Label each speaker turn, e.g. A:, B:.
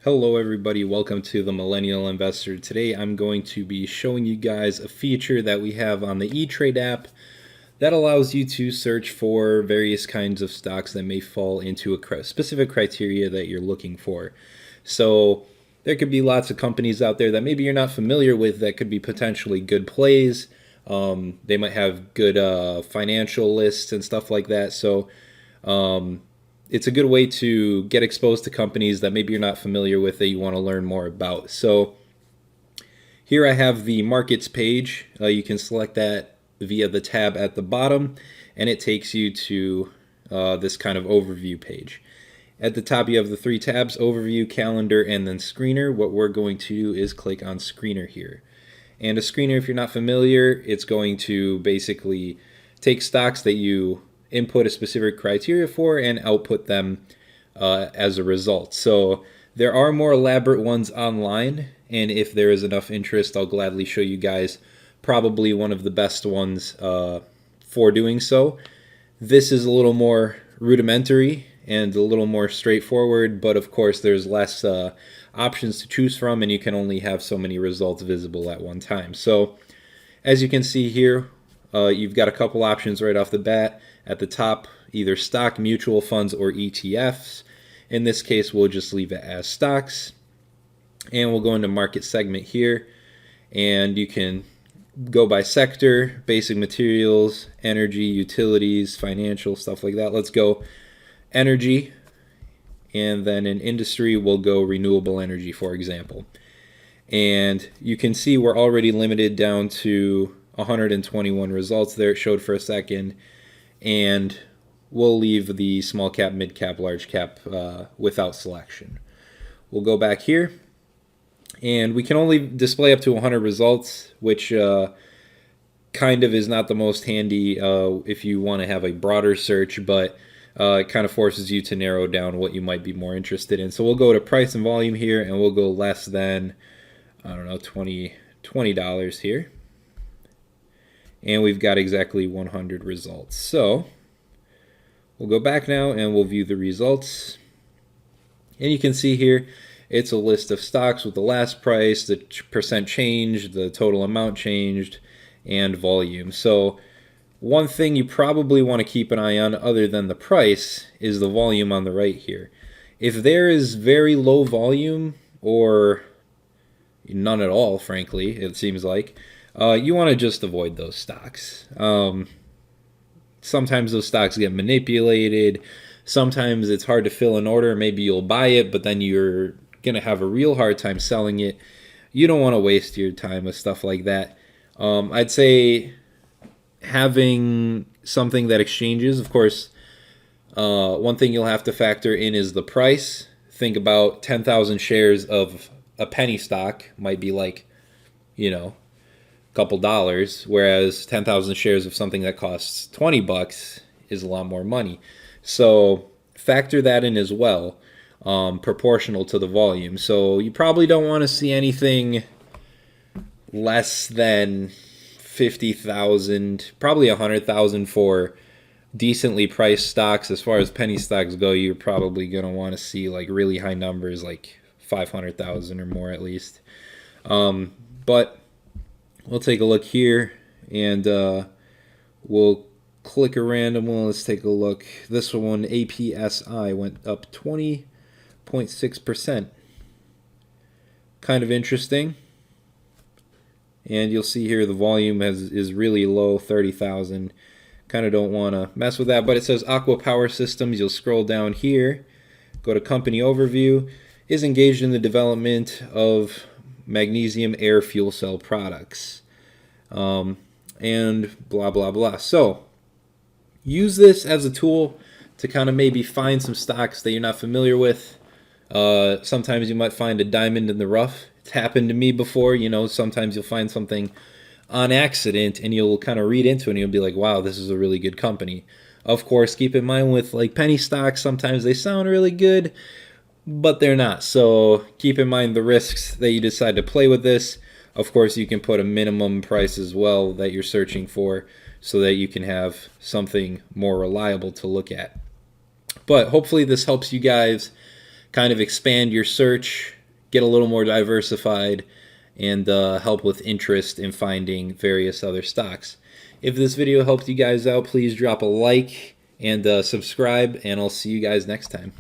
A: Hello everybody, welcome to the Millennial Investor. Today I'm going to be showing you guys a feature that we have on the eTrade app that allows you to search for various kinds of stocks that may fall into a specific criteria that you're looking for. So there could be lots of companies out there that maybe you're not familiar with that could be potentially good plays. They might have good financial lists and stuff like that. So it's a good way to get exposed to companies that maybe you're not familiar with that you want to learn more about. So here I have the markets page. You can select that via the tab at the bottom, and it takes you to this kind of overview page. At the top you have the three tabs: overview, calendar, and then screener. What we're going to do is click on screener here. And a screener, if you're not familiar, it's going to basically take stocks that you input a specific criteria for and output them as a result. So there are more elaborate ones online, and if there is enough interest, I'll gladly show you guys probably one of the best ones for doing so. This is a little more rudimentary and a little more straightforward, but of course there's less options to choose from, and you can only have so many results visible at one time. So as you can see here, you've got a couple options right off the bat. At the top, either stock, mutual funds, or ETFs. In this case, we'll just leave it as stocks. And we'll go into market segment here. And you can go by sector: basic materials, energy, utilities, financial, stuff like that. Let's go energy. And then in industry, we'll go renewable energy, for example. And you can see we're already limited down to 121 results there. It showed for a second. And we'll leave the small cap, mid cap, large cap without selection. We'll go back here, and we can only display up to 100 results, which kind of is not the most handy if you want to have a broader search, but it kind of forces you to narrow down what you might be more interested in. So we'll go to price and volume here, and we'll go less than, I don't know, $20 here. And we've got exactly 100 results. So we'll go back now and we'll view the results. And you can see here, it's a list of stocks with the last price, the percent changed, the total amount changed, and volume. So one thing you probably want to keep an eye on other than the price is the volume on the right here. If there is very low volume, or none at all, frankly, it seems like, you want to just avoid those stocks. Sometimes those stocks get manipulated. Sometimes it's hard to fill an order. Maybe you'll buy it, but then you're going to have a real hard time selling it. You don't want to waste your time with stuff like that. I'd say having something that exchanges, of course, one thing you'll have to factor in is the price. Think about 10,000 shares of a penny stock might be like, couple dollars, whereas 10,000 shares of something that costs $20 is a lot more money. So factor that in as well, proportional to the volume. So you probably don't want to see anything less than 50,000, probably 100,000 for decently priced stocks. As far as penny stocks go, you're probably going to want to see like really high numbers, like 500,000 or more at least. But we'll take a look here, and we'll click a random one. Let's take a look. This one, APSI, went up 20.6%. Kind of interesting. And you'll see here the volume is really low, 30,000. Kind of don't want to mess with that, but it says Aqua Power Systems. You'll scroll down here, go to company overview, is engaged in the development of magnesium air fuel cell products, and blah blah blah. So use this as a tool to kind of maybe find some stocks that you're not familiar with. Sometimes you might find a diamond in the rough. It's happened to me before. Sometimes you'll find something on accident and you'll kind of read into it and you'll be like, wow, this is a really good company. Of course, keep in mind with like penny stocks, sometimes they sound really good, but they're not. So keep in mind the risks that you decide to play with this. Of course, you can put a minimum price as well that you're searching for so that you can have something more reliable to look at. But hopefully this helps you guys kind of expand your search, get a little more diversified, and help with interest in finding various other stocks. If this video helped you guys out, please drop a like and subscribe, and I'll see you guys next time.